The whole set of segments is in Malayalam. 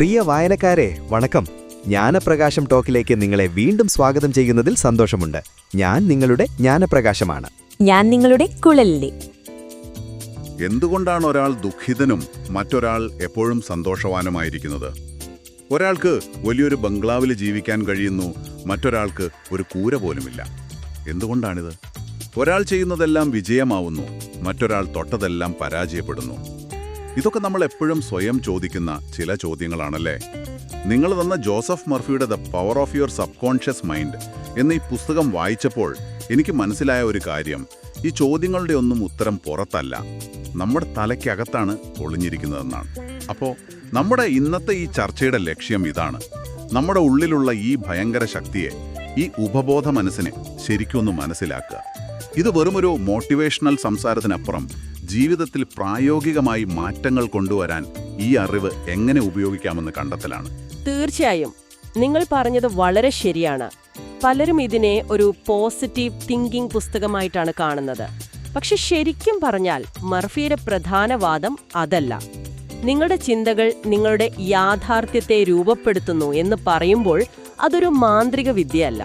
പ്രിയ വായനക്കാരെ വണക്കം. ജ്ഞാനപ്രകാശം ടോക്കിലേക്ക് നിങ്ങളെ വീണ്ടും സ്വാഗതം ചെയ്യുന്നതിൽ സന്തോഷമുണ്ട്. ഞാൻ നിങ്ങളുടെ ജ്ഞാനപ്രകാശമാണ്. ഞാൻ നിങ്ങളുടെ കുഴലിലെ. എന്തുകൊണ്ടാണ് ഒരാൾ ദുഃഖിതനും മറ്റൊരാൾ എപ്പോഴും സന്തോഷവാനുമായിരിക്കുന്നത്? ഒരാൾക്ക് വലിയൊരു ബംഗ്ലാവിൽ ജീവിക്കാൻ കഴിയുന്നു, മറ്റൊരാൾക്ക് ഒരു കൂര പോലുമില്ല. എന്തുകൊണ്ടാണിത്? ഒരാൾ ചെയ്യുന്നതെല്ലാം വിജയമാവുന്നു, മറ്റൊരാൾ തൊട്ടതെല്ലാം പരാജയപ്പെടുന്നു. ഇതൊക്കെ നമ്മൾ എപ്പോഴും സ്വയം ചോദിക്കുന്ന ചില ചോദ്യങ്ങളാണല്ലേ? നിങ്ങൾ തന്ന ജോസഫ് മർഫിയുടെ the power of your subconscious mind എന്ന ഈ പുസ്തകം വായിച്ചപ്പോൾ എനിക്ക് മനസ്സിലായ ഒരു കാര്യം, ഈ ചോദ്യങ്ങളുടെ ഒന്നും ഉത്തരം പുറത്തല്ല, നമ്മുടെ തലയ്ക്കകത്താണ് ഒളിഞ്ഞിരിക്കുന്നതെന്നാണ്. അപ്പോൾ നമ്മുടെ ഇന്നത്തെ ഈ ചർച്ചയുടെ ലക്ഷ്യം ഇതാണ്: നമ്മുടെ ഉള്ളിലുള്ള ഈ ഭയങ്കര ശക്തിയെ, ഈ ഉപബോധ മനസ്സിനെ ശരിക്കൊന്ന് മനസ്സിലാക്കുക. ഇത് വെറുമൊരു മോട്ടിവേഷണൽ സംസാരത്തിനപ്പുറം ജീവിതത്തിൽ പ്രായോഗികമായി മാറ്റങ്ങൾ കൊണ്ടുവരാൻ ഈ അറിവ് എങ്ങനെ ഉപയോഗിക്കാമെന്ന് കണ്ടെത്തലാണ്. തീർച്ചയായും നിങ്ങൾ പറഞ്ഞത് വളരെ ശരിയാണ്. പലരും ഇതിനെ ഒരു പോസിറ്റീവ് തിങ്കിങ് പുസ്തകമായിട്ടാണ് കാണുന്നത്. പക്ഷെ ശരിക്കും പറഞ്ഞാൽ മർഫിയുടെ പ്രധാന വാദം അതല്ല. നിങ്ങളുടെ ചിന്തകൾ നിങ്ങളുടെ യാഥാർത്ഥ്യത്തെ രൂപപ്പെടുത്തുന്നു എന്ന് പറയുമ്പോൾ അതൊരു മാന്ത്രിക വിദ്യയല്ല,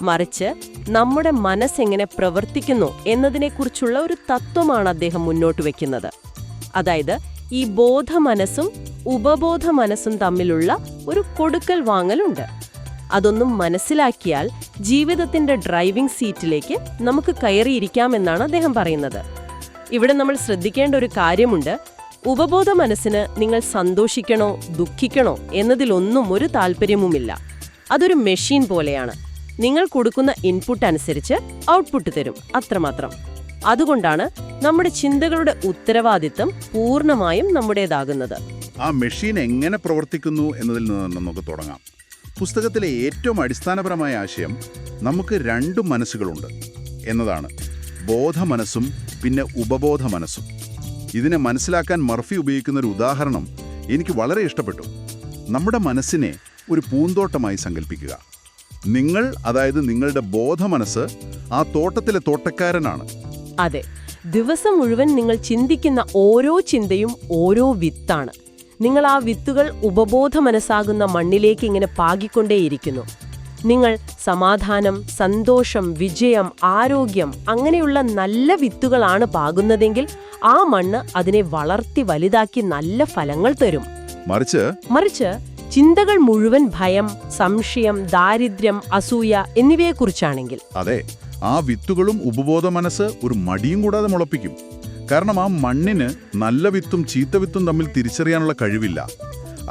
മറിച്ച് നമ്മുടെ മനസ്സെങ്ങനെ പ്രവർത്തിക്കുന്നു എന്നതിനെക്കുറിച്ചുള്ള ഒരു തത്വമാണ് അദ്ദേഹം മുന്നോട്ട് വയ്ക്കുന്നത്. അതായത് ഈ ബോധമനസ്സും ഉപബോധ മനസ്സും തമ്മിലുള്ള ഒരു കൊടുക്കൽ വാങ്ങലുണ്ട്. അതൊന്നും മനസ്സിലാക്കിയാൽ ജീവിതത്തിന്റെ ഡ്രൈവിംഗ് സീറ്റിലേക്ക് നമുക്ക് കയറിയിരിക്കാമെന്നാണ് അദ്ദേഹം പറയുന്നത്. ഇവിടെ നമ്മൾ ശ്രദ്ധിക്കേണ്ട ഒരു കാര്യമുണ്ട്. ഉപബോധ മനസ്സിന് നിങ്ങൾ സന്തോഷിക്കണോ ദുഃഖിക്കണോ എന്നതിലൊന്നും ഒരു താല്പര്യവുമില്ല. അതൊരു മെഷീൻ പോലെയാണ്. നിങ്ങൾ കൊടുക്കുന്ന ഇൻപുട്ട് അനുസരിച്ച് ഔട്ട്പുട്ട് തരും, അത്രമാത്രം. അതുകൊണ്ടാണ് നമ്മുടെ ചിന്തകളുടെ ഉത്തരവാദിത്തം പൂർണ്ണമായും നമ്മുടേതാകുന്നത്. ആ മെഷീൻ എങ്ങനെ പ്രവർത്തിക്കുന്നു എന്നതിൽ നിന്ന് നമുക്ക് തുടങ്ങാം. പുസ്തകത്തിലെ ഏറ്റവും അടിസ്ഥാനപരമായ ആശയം നമുക്ക് രണ്ടു മനസ്സുകളുണ്ട് എന്നതാണ്: ബോധമനസ്സും പിന്നെ ഉപബോധ മനസ്സും. ഇതിനെ മനസ്സിലാക്കാൻ മർഫി ഉപയോഗിക്കുന്ന ഒരു ഉദാഹരണം എനിക്ക് വളരെ ഇഷ്ടപ്പെട്ടു. നമ്മുടെ മനസ്സിനെ ഒരു പൂന്തോട്ടമായി സങ്കല്പിക്കുക. നിങ്ങൾ, അതായത് നിങ്ങളുടെ ബോധമനസ്സ്, ആ തോട്ടത്തിലെ തോട്ടക്കാരനാണ്. അതെ, ദിവസം മുഴുവൻ നിങ്ങൾ ചിന്തിക്കുന്ന ഓരോ ചിന്തയും ഓരോ വിത്താണ്. നിങ്ങൾ ആ വിത്തുകൾ ഉപബോധ മനസ്സാകുന്ന മണ്ണിലേക്ക് ഇങ്ങനെ പാകിക്കൊണ്ടേയിരിക്കുന്നു. നിങ്ങൾ സമാധാനം, സന്തോഷം, വിജയം, ആരോഗ്യം അങ്ങനെയുള്ള നല്ല വിത്തുകളാണ് പാകുന്നതെങ്കിൽ ആ മണ്ണ് അതിനെ വളർത്തി വലുതാക്കി നല്ല ഫലങ്ങൾ തരും. മറിച്ച് ചിന്തകൾ മുഴുവൻ ഭയം, സംശയം, ദാരിദ്ര്യം, അസൂയ എന്നിവയെക്കുറിച്ചാണെങ്കിൽ, അതെ, ആ വിത്തുകളും ഉപബോധ മനസ്സ് ഒരു മടിയും കൂടാതെ മുളപ്പിക്കും. കാരണം ആ മണ്ണിന് നല്ല വിത്തും ചീത്ത വിത്തും തമ്മിൽ തിരിച്ചറിയാനുള്ള കഴിവില്ല.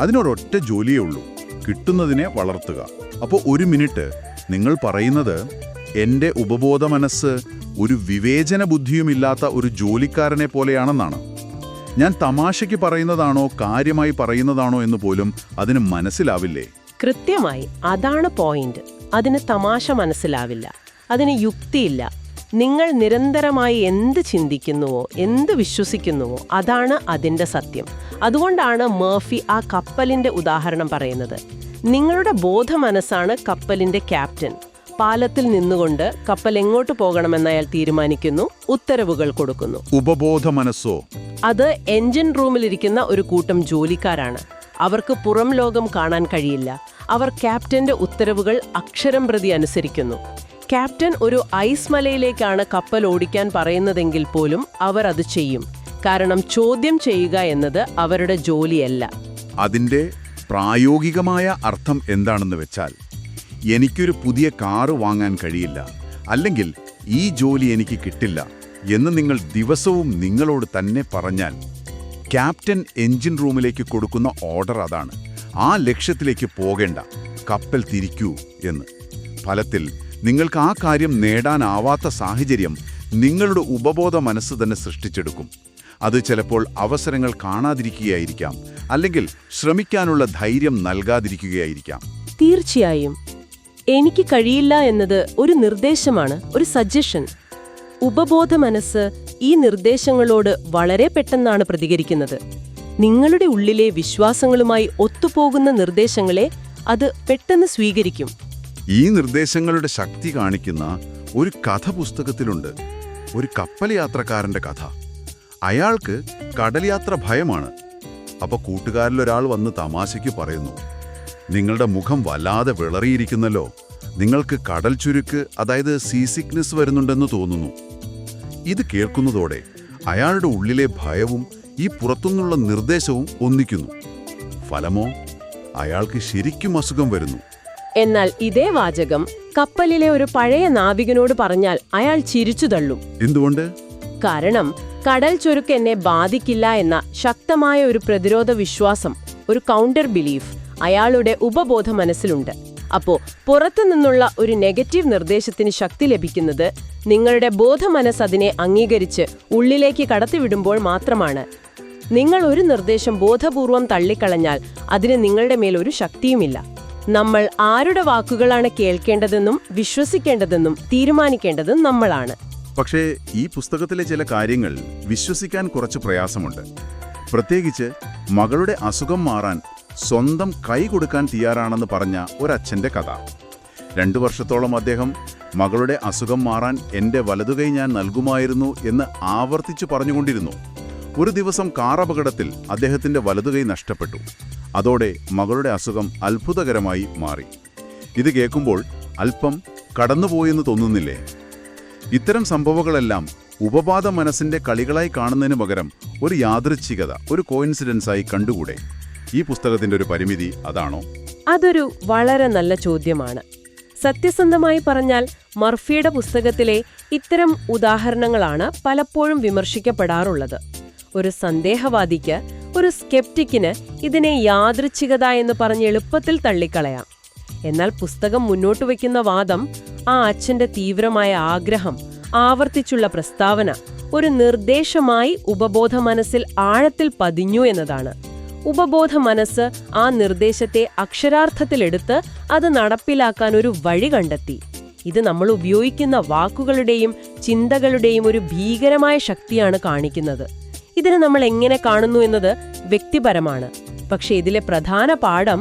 അതിനൊരൊറ്റ ജോലിയേ ഉള്ളൂ: കിട്ടുന്നതിനെ വളർത്തുക. അപ്പോൾ ഒരു മിനിറ്റ്, നിങ്ങൾ പറയുന്നത് എൻ്റെ ഉപബോധ മനസ്സ് ഒരു വിവേചന ബുദ്ധിയുമില്ലാത്ത ഒരു ജോലിക്കാരനെ പോലെയാണെന്നാണ്. ഞാൻ തമാശയ്ക്ക് പറയുന്നതാണോ കാര്യമായി പറയുന്നതാണോ എന്ന് പോലും അതിന് മനസ്സിലാവില്ലേ? കൃത്യമായി അതാണ് പോയിന്റ്. അതിന് തമാശ മനസ്സിലാവില്ല, അതിന് യുക്തിയില്ല. നിങ്ങൾ നിരന്തരമായി എന്ത് ചിന്തിക്കുന്നുവോ, എന്ത് വിശ്വസിക്കുന്നുവോ, അതാണ് അതിൻ്റെ സത്യം. അതുകൊണ്ടാണ് മർഫി ആ കപ്പലിന്റെ ഉദാഹരണം പറയുന്നത്. നിങ്ങളുടെ ബോധമനസ്സാണ് കപ്പലിന്റെ ക്യാപ്റ്റൻ. പാലത്തിൽ നിന്നുകൊണ്ട് കപ്പൽ എങ്ങോട്ട് പോകണമെന്ന് അയാൾ തീരുമാനിക്കുന്നു, ഉത്തരവുകൾ കൊടുക്കുന്നു. ഉപബോധ മനസ്സോ? അത് എൻജിൻ റൂമിലിരിക്കുന്ന ഒരു കൂട്ടം ജോലിക്കാരാണ്. അവർക്ക് പുറം ലോകം കാണാൻ കഴിയില്ല. അവർ ക്യാപ്റ്റന്റെ ഉത്തരവുകൾ അക്ഷരം പ്രതി അനുസരിക്കുന്നു. ക്യാപ്റ്റൻ ഒരു ഐസ് മലയിലേക്കാണ് കപ്പൽ ഓടിക്കാൻ പറയുന്നതെങ്കിൽ പോലും അവർ അത് ചെയ്യും. കാരണം ചോദ്യം ചെയ്യുക എന്നത് അവരുടെ ജോലിയല്ല. അതിൻ്റെ പ്രായോഗികമായ അർത്ഥം എന്താണെന്ന് വെച്ചാൽ, എനിക്കൊരു പുതിയ കാറ് വാങ്ങാൻ കഴിയില്ല, അല്ലെങ്കിൽ ഈ ജോലി എനിക്ക് കിട്ടില്ല എന്ന് നിങ്ങൾ ദിവസവും നിങ്ങളോട് തന്നെ പറഞ്ഞാൽ, ക്യാപ്റ്റൻ എൻജിൻ റൂമിലേക്ക് കൊടുക്കുന്ന ഓർഡർ അതാണ്: ആ ലക്ഷ്യത്തിലേക്ക് പോകേണ്ട, കപ്പൽ തിരിക്കൂ എന്ന്. ഫലത്തിൽ നിങ്ങൾക്ക് ആ കാര്യം നേടാനാവാത്ത സാഹചര്യം നിങ്ങളുടെ ഉപബോധ മനസ്സ് തന്നെ സൃഷ്ടിച്ചെടുക്കും. അത് ചിലപ്പോൾ അവസരങ്ങൾ കാണാതിരിക്കുകയായിരിക്കാം, അല്ലെങ്കിൽ ശ്രമിക്കാനുള്ള ധൈര്യം നൽകാതിരിക്കുകയായിരിക്കാം. തീർച്ചയായും എനിക്ക് കഴിയില്ല എന്നത് ഒരു നിർദ്ദേശമാണ്, ഒരു സജഷൻ. ഉപബോധ മനസ്സ് ഈ നിർദ്ദേശങ്ങളോട് വളരെ പെട്ടെന്നാണ് പ്രതികരിക്കുന്നത്. നിങ്ങളുടെ ഉള്ളിലെ വിശ്വാസങ്ങളുമായി ഒത്തുപോകുന്ന നിർദ്ദേശങ്ങളെ അത് പെട്ടെന്ന് സ്വീകരിക്കും. ഈ നിർദ്ദേശങ്ങളുടെ ശക്തി കാണിക്കുന്ന ഒരു കഥ പുസ്തകത്തിലുണ്ട്. ഒരു കപ്പൽ യാത്രക്കാരന്റെ കഥ. അയാൾക്ക് കടൽ യാത്ര ഭയമാണ്. അപ്പൊ കൂട്ടുകാരിലൊരാൾ വന്ന് തമാശയ്ക്ക് പറയുന്നു, നിങ്ങളുടെ മുഖം വല്ലാതെ വിളറിയിരിക്കുന്നല്ലോ, നിങ്ങൾക്ക് കടൽ ചുരുക്ക് അതായത് സീ സിക്നെസ് വരുന്നുണ്ടെന്ന് തോന്നുന്നു. ഇത് കേൾക്കുന്നതോടെ അയാളുടെ ഉള്ളിലെ ഭയവും ഈ പുറത്തുനിന്നുള്ള നിർദ്ദേശവും ഒന്നിക്കുന്നു. ഫലമോ അയാൾക്ക് ശരിക്കും അസുഖം വരുന്നു. എന്നാൽ ഇതേ വാചകം കപ്പലിലെ ഒരു പഴയ നാവികനോട് പറഞ്ഞാൽ അയാൾ ചിരിച്ചു തള്ളും. എന്തുകൊണ്ട്? കാരണം കടൽ ചുരുക്ക് എന്നെ ബാധിക്കില്ല എന്ന ശക്തമായ ഒരു പ്രതിരോധ വിശ്വാസം, ഒരു കൗണ്ടർ ബിലീഫ് അയാളുടെ ഉപബോധ മനസ്സിലുണ്ട്. അപ്പോ പുറത്തു നിന്നുള്ള ഒരു നെഗറ്റീവ് നിർദ്ദേശത്തിന് ശക്തി ലഭിക്കുന്നത് നിങ്ങളുടെ ബോധമനസ് അതിനെ അംഗീകരിച്ച് ഉള്ളിലേക്ക് കടത്തിവിടുമ്പോൾ മാത്രമാണ്. നിങ്ങൾ ഒരു നിർദ്ദേശം ബോധപൂർവം തള്ളിക്കളഞ്ഞാൽ അതിന് നിങ്ങളുടെ മേൽ ഒരു ശക്തിയുമില്ല. നമ്മൾ ആരുടെ വാക്കുകളാണ് കേൾക്കേണ്ടതെന്നും വിശ്വസിക്കേണ്ടതെന്നും തീരുമാനിക്കേണ്ടതും നമ്മളാണ്. പക്ഷേ ഈ പുസ്തകത്തിലെ ചില കാര്യങ്ങൾ വിശ്വസിക്കാൻ കുറച്ച് പ്രയാസമുണ്ട്. പ്രത്യേകിച്ച് മകളുടെ അസുഖം മാറാൻ സ്വന്തം കൈ കൊടുക്കാൻ തയ്യാറാണെന്ന് പറഞ്ഞ ഒരച്ഛൻ്റെ കഥ. 2 വർഷത്തോളം അദ്ദേഹം മകളുടെ അസുഖം മാറാൻ എൻ്റെ വലതുകൈ ഞാൻ നൽകുമായിരുന്നു എന്ന് ആവർത്തിച്ചു പറഞ്ഞുകൊണ്ടിരുന്നു. ഒരു ദിവസം കാർ അപകടത്തിൽ അദ്ദേഹത്തിൻ്റെ വലതുകൈ നഷ്ടപ്പെട്ടു. അതോടെ മകളുടെ അസുഖം അത്ഭുതകരമായി മാറി. ഇത് കേൾക്കുമ്പോൾ അല്പം കടന്നുപോയെന്ന് തോന്നുന്നില്ലേ? ഇത്തരം സംഭവങ്ങളെല്ലാം ഉപബോധ മനസ്സിൻ്റെ കളികളായി കാണുന്നതിന് പകരം ഒരു യാദൃച്ഛികത, ഒരു കോയിൻസിഡൻസായി കണ്ടുകൂടെ? ഈ പുസ്തകത്തിൻ്റെ ഒരു പരിമിതി അതാണോ? അതൊരു വളരെ നല്ല ചോദ്യമാണ്. സത്യസന്ധമായി പറഞ്ഞാൽ മർഫിയുടെ പുസ്തകത്തിലെ ഇത്തരം ഉദാഹരണങ്ങളാണ് പലപ്പോഴും വിമർശിക്കപ്പെടാറുള്ളത്. ഒരു സന്ദേഹവാദിക്ക്, ഒരു സ്കെപ്റ്റിക്കിന് ഇതിനെ യാദൃച്ഛികത എന്ന് പറഞ്ഞ് എളുപ്പത്തിൽ തള്ളിക്കളയാം. എന്നാൽ പുസ്തകം മുന്നോട്ട് വയ്ക്കുന്ന വാദം, ആ അച്ഛന്റെ തീവ്രമായ ആഗ്രഹം, ആവർത്തിച്ചുള്ള പ്രസ്താവന ഒരു നിർദ്ദേശമായി ഉപബോധ മനസ്സിൽ ആഴത്തിൽ പതിഞ്ഞു എന്നതാണ്. ഉപബോധ മനസ്സ് ആ നിർദ്ദേശത്തെ അക്ഷരാർത്ഥത്തിലെടുത്ത് അത് നടപ്പിലാക്കാൻ ഒരു വഴി കണ്ടെത്തി. ഇത് നമ്മൾ ഉപയോഗിക്കുന്ന വാക്കുകളുടെയും ചിന്തകളുടെയും ഒരു ഭീകരമായ ശക്തിയാണ് കാണിക്കുന്നത്. ഇതിനെ നമ്മൾ എങ്ങനെ കാണുന്നു എന്നത് വ്യക്തിപരമാണ്. പക്ഷെ ഇതിലെ പ്രധാന പാഠം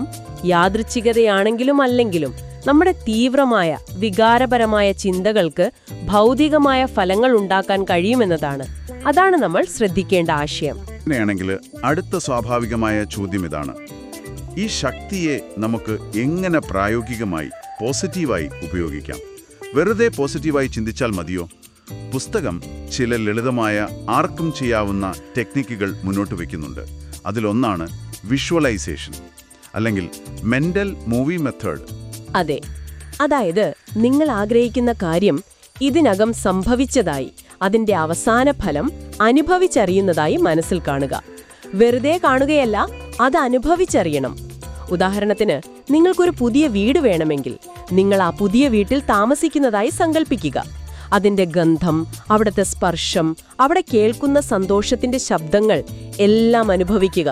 യാദൃച്ഛികതയാണെങ്കിലും അല്ലെങ്കിലും നമ്മുടെ തീവ്രമായ വികാരപരമായ ചിന്തകൾക്ക് ഭൗതികമായ ഫലങ്ങൾ ഉണ്ടാക്കാൻ കഴിയുമെന്നതാണ്. അതാണ് നമ്മൾ ശ്രദ്ധിക്കേണ്ട ആശയം. അങ്ങനെയാണെങ്കിൽ അടുത്ത സ്വാഭാവികമായ ചോദ്യം ഇതാണ്: ഈ ശക്തിയെ നമുക്ക് എങ്ങനെ പ്രായോഗികമായി പോസിറ്റീവായി ഉപയോഗിക്കാം? വെറുതെ പോസിറ്റീവായി ചിന്തിച്ചാൽ മതിയോ? പുസ്തകം ചില ലളിതമായ ആർക്കും ചെയ്യാവുന്ന ടെക്നിക്കുകൾ മുന്നോട്ട് വയ്ക്കുന്നുണ്ട്. അതിലൊന്നാണ് വിഷ്വലൈസേഷൻ, അല്ലെങ്കിൽ മെന്റൽ മൂവി മെത്തേഡ്. അതെ, അതായത് നിങ്ങൾ ആഗ്രഹിക്കുന്ന കാര്യം ഇതിനകം സംഭവിച്ചതായി, അതിന്റെ അവസാന ഫലം അനുഭവിച്ചറിയുന്നതായി മനസ്സിൽ കാണുക. വെറുതെ കാണുകയല്ല, അത് അനുഭവിച്ചറിയണം. ഉദാഹരണത്തിന്, നിങ്ങൾക്കൊരു പുതിയ വീട് വേണമെങ്കിൽ നിങ്ങൾ ആ പുതിയ വീട്ടിൽ താമസിക്കുന്നതായി സങ്കല്പിക്കുക. അതിന്റെ ഗന്ധം, അവിടുത്തെ സ്പർശം, അവിടെ കേൾക്കുന്ന സന്തോഷത്തിന്റെ ശബ്ദങ്ങൾ എല്ലാം അനുഭവിക്കുക.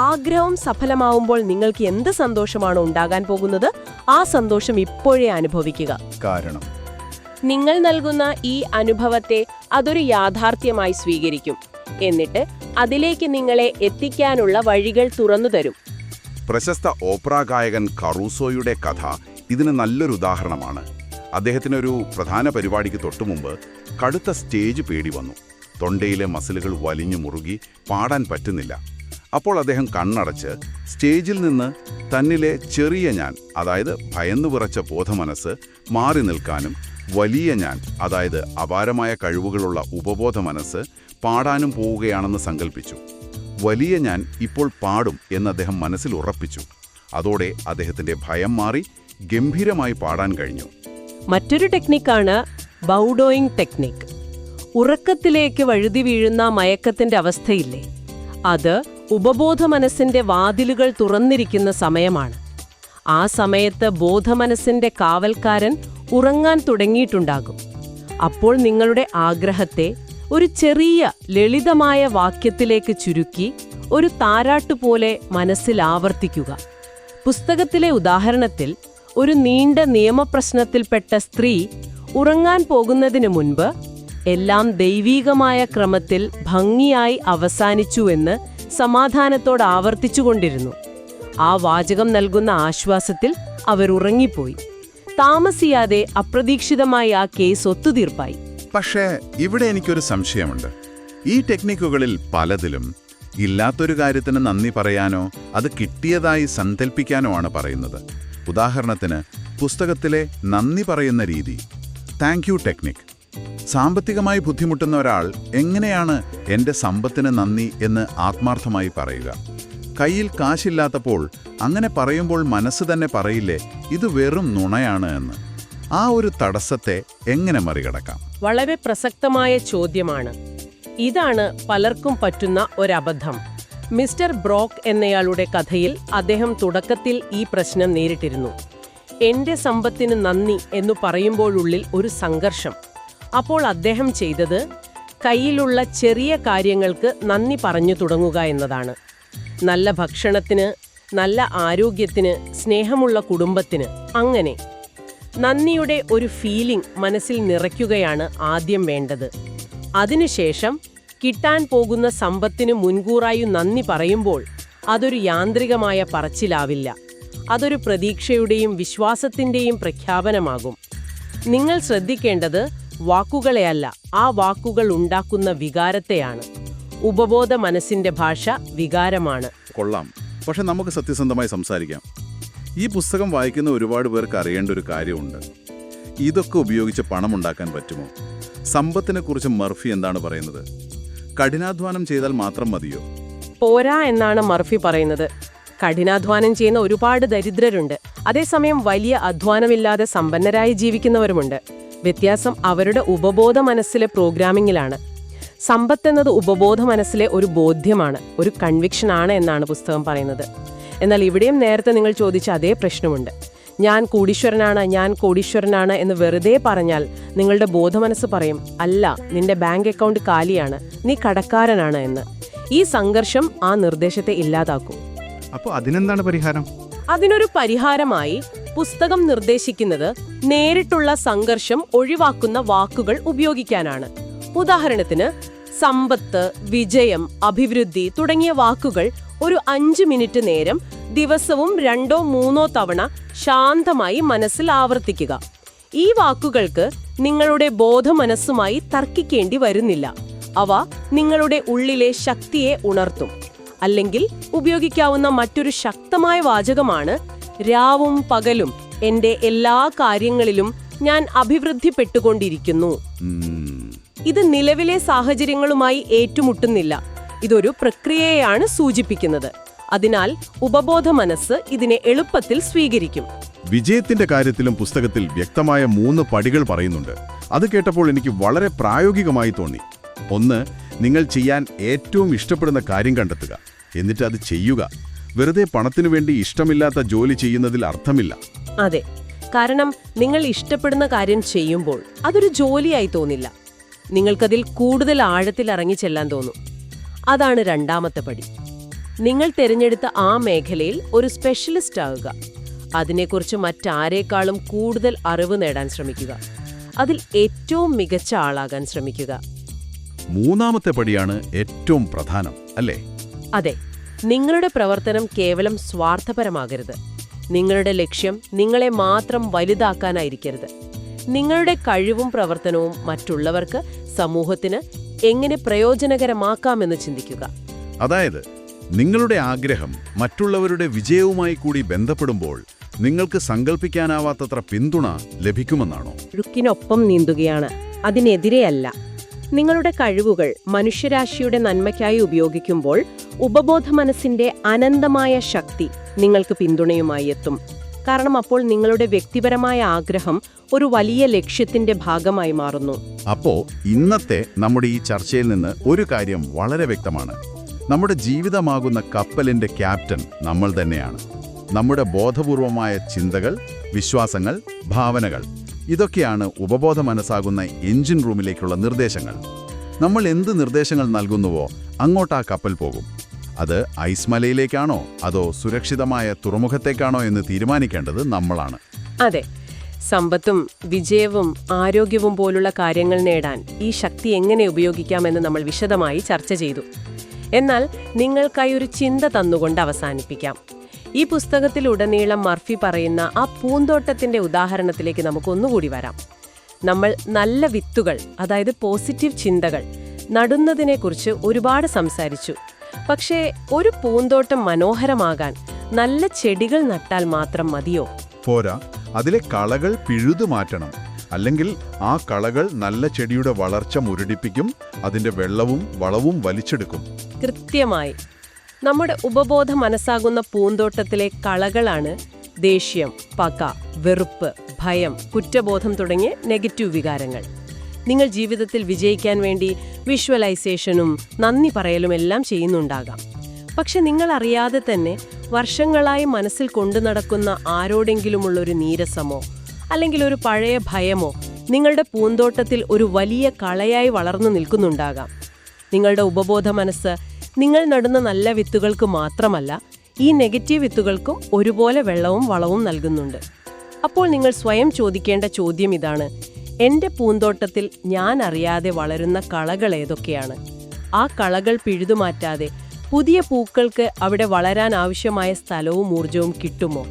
ആഗ്രഹം സഫലമാവുമ്പോൾ നിങ്ങൾക്ക് എന്ത് സന്തോഷമാണോ ഉണ്ടാകാൻ പോകുന്നത്, ആ സന്തോഷം ഇപ്പോഴേ അനുഭവിക്കുക. കാരണം നിങ്ങൾ നൽകുന്ന ഈ അനുഭവത്തെ അതൊരു യാഥാർത്ഥ്യമായി സ്വീകരിക്കും. എന്നിട്ട് അതിലേക്ക് നിങ്ങളെ എത്തിക്കാനുള്ള വഴികൾ തുറന്നുതരും. പ്രശസ്ത ഓപ്പറ ഗായകൻ കറൂസോയുടെ കഥ ഇതിന് നല്ലൊരു ഉദാഹരണമാണ്. അദ്ദേഹത്തിനൊരു പ്രധാന പരിപാടിക്ക് തൊട്ടുമുമ്പ് കടുത്ത സ്റ്റേജ് പേടി വന്നു. തൊണ്ടയിലെ മസിലുകൾ വലിഞ്ഞു മുറുകി പാടാൻ പറ്റുന്നില്ല. അപ്പോൾ അദ്ദേഹം കണ്ണടച്ച് സ്റ്റേജിൽ നിന്ന് തന്നിലെ ചെറിയ ഞാൻ, അതായത് ഭയന്നു വിറച്ച ബോധമനസ്സ് മാറി നിൽക്കാനും വലിയ ഞാൻ, അതായത് അപാരമായ കഴിവുകളുള്ള ഉപബോധ മനസ്സ് പാടാനും പോവുകയാണെന്ന് സങ്കല്പിച്ചു. വലിയ ഞാൻ ഇപ്പോൾ പാടും എന്ന് അദ്ദേഹം മനസ്സിൽ ഉറപ്പിച്ചു. അതോടെ അദ്ദേഹത്തിന്റെ ഭയം മാറി ഗംഭീരമായി പാടാൻ കഴിഞ്ഞു. മറ്റൊരു ടെക്നിക്കാണ് ബൗഡോയിങ് ടെക്നിക്. ഉറക്കത്തിലേക്ക് വഴുതി വീഴുന്ന മയക്കത്തിന്റെ അവസ്ഥയില്ലേ, അത് ഉപബോധ മനസ്സിന്റെ വാതിലുകൾ തുറന്നിരിക്കുന്ന സമയമാണ്. ആ സമയത്ത് ബോധമനസ്സിന്റെ കാവൽക്കാരൻ ഉറങ്ങാൻ തുടങ്ങിയിട്ടുണ്ടാകും. അപ്പോൾ നിങ്ങളുടെ ആഗ്രഹത്തെ ഒരു ചെറിയ ലളിതമായ വാക്യത്തിലേക്ക് ചുരുക്കി ഒരു താരാട്ടുപോലെ മനസ്സിൽ ആവർത്തിക്കുക. പുസ്തകത്തിലെ ഉദാഹരണത്തിൽ ഒരു നീണ്ട നിയമപ്രശ്നത്തിൽപ്പെട്ട സ്ത്രീ ഉറങ്ങാൻ പോകുന്നതിന് മുൻപ് എല്ലാം ദൈവീകമായ ക്രമത്തിൽ ഭംഗിയായി അവസാനിച്ചുവെന്ന് സമാധാനത്തോട് ആവർത്തിച്ചുകൊണ്ടിരുന്നു. ആ വാചകം നൽകുന്ന ആശ്വാസത്തിൽ അവർ ഉറങ്ങിപ്പോയി. താമസിയാതെ അപ്രതീക്ഷിതമായി ആ കേസ് ഒത്തുതീർപ്പായി. പക്ഷേ ഇവിടെ എനിക്കൊരു സംശയമുണ്ട്. ഈ ടെക്നിക്കുകളിൽ പലതിലും ഇല്ലാത്തൊരു കാര്യത്തിന് നന്ദി പറയാനോ അത് കിട്ടിയതായി സങ്കൽപ്പിക്കാനോ ആണ് പറയുന്നത്. ഉദാഹരണത്തിന് പുസ്തകത്തിലെ നന്ദി പറയുന്ന രീതി, താങ്ക് യു ടെക്നിക്. സാമ്പത്തികമായി ബുദ്ധിമുട്ടുന്ന ഒരാൾ എങ്ങനെയാണ് എൻ്റെ സമ്പത്തിന് നന്ദി എന്ന് ആത്മാർത്ഥമായി പറയുക? കയ്യിൽ കാശില്ലാത്തപ്പോൾ അങ്ങനെ പറയുമ്പോൾ മനസ്സ് തന്നെ പറയില്ലേ ഇത് വെറും നുണയാണ് എന്ന്? ആ ഒരു തടസ്സത്തെ എങ്ങനെ മറികടക്കാം? വളരെ പ്രസക്തമായ ചോദ്യമാണ്. ഇതാണ് പലർക്കും പറ്റുന്ന ഒരബദ്ധം. മിസ്റ്റർ ബ്രോക്ക് എന്നയാളുടെ കഥയിൽ അദ്ദേഹം തുടക്കത്തിൽ ഈ പ്രശ്നം നേരിട്ടിരുന്നു. എന്റെ സമ്പത്തിന് നന്ദി എന്നു പറയുമ്പോഴുള്ളിൽ ഒരു സംഘർഷം. അപ്പോൾ അദ്ദേഹം ചെയ്തത് കയ്യിലുള്ള ചെറിയ കാര്യങ്ങൾക്ക് നന്ദി പറഞ്ഞു തുടങ്ങുക എന്നതാണ്. നല്ല ഭക്ഷണത്തിന്, നല്ല ആരോഗ്യത്തിന്, സ്നേഹമുള്ള കുടുംബത്തിന്, അങ്ങനെ നന്ദിയുടെ ഒരു ഫീലിംഗ് മനസ്സിൽ നിറയ്ക്കുകയാണ് ആദ്യം വേണ്ടത്. അതിനുശേഷം കിട്ടാൻ പോകുന്ന സമ്പത്തിന് മുൻകൂറായി നന്ദി പറയുമ്പോൾ അതൊരു യാന്ത്രികമായ പറച്ചിലാവില്ല. അതൊരു പ്രതീക്ഷയുടെയും വിശ്വാസത്തിന്റെയും പ്രഖ്യാപനമാകും. നിങ്ങൾ ശ്രദ്ധിക്കേണ്ടത് വാക്കുകളെയല്ല, ആ വാക്കുകൾ ഉണ്ടാക്കുന്ന വികാരത്തെയാണ്. ഉപബോധ മനസ്സിന്റെ ഭാഷ വികാരമാണ്. കൊള്ളാം. പക്ഷെ നമുക്ക് സത്യസന്ധമായി സംസാരിക്കാം. ഈ പുസ്തകം വായിക്കുന്ന ഒരുപാട് പേർക്ക് അറിയേണ്ട ഒരു കാര്യമുണ്ട്. ഇതൊക്കെ ഉപയോഗിച്ച് പണമുണ്ടാക്കാൻ പറ്റുമോ? സമ്പത്തിനെക്കുറിച്ച് മർഫി എന്താണ് പറയുന്നത്? കഠിനാധ്വാനം ചെയ്താൽ മാത്രം മതിയോ? പോരാ എന്നാണ് മർഫി പറയുന്നത്. കഠിനാധ്വാനം ചെയ്യുന്ന ഒരുപാട് ദരിദ്രരുണ്ട്. അതേസമയം വലിയ അധ്വാനമില്ലാതെ സമ്പന്നരായി ജീവിക്കുന്നവരുമുണ്ട്. വ്യത്യാസം അവരുടെ ഉപബോധ മനസ്സിലെ പ്രോഗ്രാമിങ്ങിലാണ്. സമ്പത്തെന്നത് ഉപബോധ മനസ്സിലെ ഒരു ബോധ്യമാണ്, ഒരു കൺവിക്ഷൻ ആണ് എന്നാണ് പുസ്തകം പറയുന്നത്. എന്നാൽ ഇവിടെയും നേരത്തെ നിങ്ങൾ ചോദിച്ച അതേ പ്രശ്നമുണ്ട്. ഞാൻ കോടീശ്വരനാണ് എന്ന് വെറുതെ പറഞ്ഞാൽ നിങ്ങളുടെ ബോധമനസ്സ് പറയും, അല്ല, നിന്റെ ബാങ്ക് അക്കൗണ്ട് കാലിയാണ്, നീ കടക്കാരനാണ് എന്ന്. ഈ സംഘർഷം ആ നിർദ്ദേശത്തെ ഇല്ലാതാക്കും. അപ്പോൾ അതിനെന്താണ് പരിഹാരം? അതിനൊരു പരിഹാരമായി പുസ്തകം നിർദ്ദേശിക്കുന്നത് നേരിട്ടുള്ള സംഘർഷം ഒഴിവാക്കുന്ന വാക്കുകൾ ഉപയോഗിക്കാനാണ്. ഉദാഹരണത്തിന് സമ്പത്ത്, വിജയം, അഭിവൃദ്ധി തുടങ്ങിയ വാക്കുകൾ ഒരു 5 മിനിറ്റ് നേരം ദിവസവും 2-3 തവണ ശാന്തമായി മനസ്സിൽ ആവർത്തിക്കുക. ഈ വാക്കുകൾക്ക് നിങ്ങളുടെ ബോധമനസ്സുമായി തർക്കിക്കേണ്ടി വരുന്നില്ല. അവ നിങ്ങളുടെ ഉള്ളിലെ ശക്തിയെ ഉണർത്തും. അല്ലെങ്കിൽ ഉപയോഗിക്കാവുന്ന മറ്റൊരു ശക്തമായ വാചകമാണ്, രാവും പകലും എന്റെ എല്ലാ കാര്യങ്ങളിലും ഞാൻ അഭിവൃദ്ധിപ്പെട്ടുകൊണ്ടിരിക്കുന്നു. ഇത് നിലവിലെ സാഹചര്യങ്ങളുമായി ഏറ്റുമുട്ടുന്നില്ല. ഇതൊരു പ്രക്രിയയാണ് സൂചിപ്പിക്കുന്നത്. അതിനാൽ ഉപബോധ മനസ്സ് ഇതിനെ എളുപ്പത്തിൽ സ്വീകരിക്കും. വിജയത്തിന്റെ കാര്യത്തിലും പുസ്തകത്തിൽ വ്യക്തമായ 3 പടികൾ പറയുന്നുണ്ട്. അത് കേട്ടപ്പോൾ എനിക്ക് വളരെ പ്രായോഗികമായി തോന്നി. 1, നിങ്ങൾ ചെയ്യാൻ ഏറ്റവും ഇഷ്ടപ്പെടുന്ന കാര്യം കണ്ടെത്തുക, എന്നിട്ട് അത് ചെയ്യുക. വെറുതെ പണത്തിനു വേണ്ടി ഇഷ്ടമില്ലാത്ത ജോലി ചെയ്യുന്നതിൽ അർത്ഥമില്ല. അതെ, കാരണം നിങ്ങൾ ഇഷ്ടപ്പെടുന്ന കാര്യം ചെയ്യുമ്പോൾ അതൊരു ജോലിയായി തോന്നില്ല. നിങ്ങൾക്കതിൽ കൂടുതൽ ആഴത്തിൽ ഇറങ്ങിച്ചെല്ലാൻ തോന്നും. അതാണ് 2ാമത്തെ പടി. നിങ്ങൾ തിരഞ്ഞെടുത്ത ആ മേഖലയിൽ ഒരു സ്പെഷ്യലിസ്റ്റ് ആവുക. അതിനെക്കുറിച്ച് മറ്റാരേക്കാളും കൂടുതൽ അറിവ് നേടാൻ ശ്രമിക്കുക. അതിൽ ഏറ്റവും മികച്ച ആളാകാൻ ശ്രമിക്കുക. 3ാമത്തെ പടിയാണ് ഏറ്റവും പ്രധാനം, അല്ലേ? അതെ, നിങ്ങളുടെ പ്രവർത്തനം കേവലം സ്വാർത്ഥപരമാകരുത്. നിങ്ങളുടെ ലക്ഷ്യം നിങ്ങളെ മാത്രം വലുതാക്കാനായിരിക്കരുത്. നിങ്ങളുടെ കഴിവും പ്രവർത്തനവും മറ്റുള്ളവർക്ക്, സമൂഹത്തിന് എങ്ങനെ പ്രയോജനകരമാക്കാമെന്ന് ചിന്തിക്കുക. അതായത് നിങ്ങളുടെ ആഗ്രഹം മറ്റുള്ളവരുടെ വിജയവുമായി കൂടി ബന്ധപ്പെടുമ്പോൾ നിങ്ങൾക്ക് സങ്കല്പിക്കാനാവാത്തത്ര പിന്തുണ ലഭിക്കുമെന്നാണോ? ഒഴുക്കിനൊപ്പം നീന്തുകയാണ്, അതിനെതിരെയല്ല. നിങ്ങളുടെ കഴിവുകൾ മനുഷ്യരാശിയുടെ നന്മയ്ക്കായി ഉപയോഗിക്കുമ്പോൾ ഉപബോധ മനസ്സിന്റെ അനന്തമായ ശക്തി നിങ്ങൾക്ക് പിന്തുണയുമായി എത്തും. കാരണം അപ്പോൾ നിങ്ങളുടെ വ്യക്തിപരമായ ആഗ്രഹം ഒരു വലിയ ലക്ഷ്യത്തിന്റെ ഭാഗമായി മാറുന്നു. അപ്പോ ഇന്നത്തെ നമ്മുടെ ഈ ചർച്ചയിൽ നിന്ന് ഒരു കാര്യം വളരെ വ്യക്തമാണ്. നമ്മുടെ ജീവിതമാകുന്ന കപ്പലിന്റെ ക്യാപ്റ്റൻ നമ്മൾ തന്നെയാണ്. നമ്മുടെ ബോധപൂർവമായ ചിന്തകൾ, വിശ്വാസങ്ങൾ, ഭാവനകൾ, ഇതൊക്കെയാണ് ഉപബോധ മനസ്സാകുന്ന എഞ്ചിൻ റൂമിലേക്കുള്ള നിർദ്ദേശങ്ങൾ. നമ്മൾ എന്ത് നിർദ്ദേശങ്ങൾ നൽകുന്നുവോ അങ്ങോട്ടാ കപ്പൽ പോകും. അത് ഐസ് മലയിലേക്കാണോ അതോ സുരക്ഷിതമായ തുറമുഖത്തേക്കാണോ എന്ന് തീരുമാനിക്കേണ്ടത് നമ്മളാണ്. അതെ, സമ്പത്തും വിജയവും ആരോഗ്യവും പോലുള്ള കാര്യങ്ങൾ നേടാൻ ഈ ശക്തി എങ്ങനെ ഉപയോഗിക്കാമെന്ന് നമ്മൾ വിശദമായി ചർച്ച ചെയ്തു. എന്നാൽ നിങ്ങൾക്കായി ഒരു ചിന്ത തന്നുകൊണ്ട് അവസാനിപ്പിക്കാം. ഈ പുസ്തകത്തിലുടനീളം മർഫി പറയുന്ന ആ പൂന്തോട്ടത്തിന്റെ ഉദാഹരണത്തിലേക്ക് നമുക്കൊന്നുകൂടി വരാം. നമ്മൾ നല്ല വിത്തുകൾ, അതായത് പോസിറ്റീവ് ചിന്തകൾ നടുന്നതിനെക്കുറിച്ച് ഒരുപാട് സംസാരിച്ചു. പക്ഷേ ഒരു പൂന്തോട്ടം മനോഹരമാകാൻ നല്ല ചെടികൾ നട്ടാൽ മാത്രം മതിയോ? പോരാ, അതിലെ കളകൾ പിഴുതു മാറ്റണം. അല്ലെങ്കിൽ ആ കളകൾ നല്ല ചെടിയുടെ വളർച്ച മുരടിപ്പിക്കും, അതിന്റെ വെള്ളവും വളവും വലിച്ചെടുക്കും. കൃത്യമായി. നമ്മുടെ ഉപബോധ മനസ്സാകുന്ന പൂന്തോട്ടത്തിലെ കളകളാണ് ദേഷ്യം, പക, വെറുപ്പ്, ഭയം, കുറ്റബോധം തുടങ്ങിയ നെഗറ്റീവ് വികാരങ്ങൾ. നിങ്ങൾ ജീവിതത്തിൽ വിജയിക്കാൻ വേണ്ടി വിഷ്വലൈസേഷനും നന്ദി പറയലും എല്ലാം ചെയ്യുന്നുണ്ടാകാം. പക്ഷെ നിങ്ങൾ അറിയാതെ തന്നെ വർഷങ്ങളായി മനസ്സിൽ കൊണ്ടു നടക്കുന്ന ആരോടെങ്കിലുമുള്ളൊരു നീരസമോ അല്ലെങ്കിൽ ഒരു പഴയ ഭയമോ നിങ്ങളുടെ പൂന്തോട്ടത്തിൽ ഒരു വലിയ കളയായി വളർന്നു നിൽക്കുന്നുണ്ടാകാം. നിങ്ങളുടെ ഉപബോധ മനസ്സ് നിങ്ങൾ നടുന്ന നല്ല വിത്തുകൾക്ക് മാത്രമല്ല, ഈ നെഗറ്റീവ് വിത്തുകൾക്കും ഒരുപോലെ വെള്ളവും വളവും നൽകുന്നുണ്ട്. അപ്പോൾ നിങ്ങൾ സ്വയം ചോദിക്കേണ്ട ചോദ്യം ഇതാണ്: എൻ്റെ പൂന്തോട്ടത്തിൽ ഞാൻ അറിയാതെ വളരുന്ന കളകൾ ഏതൊക്കെയാണ്? ആ കളകൾ പിഴുതുമാറ്റാതെ പുതിയ പൂക്കൾക്ക് അവിടെ വളരാൻ ആവശ്യമായ സ്ഥലവും ഊർജവും കിട്ടുമോ?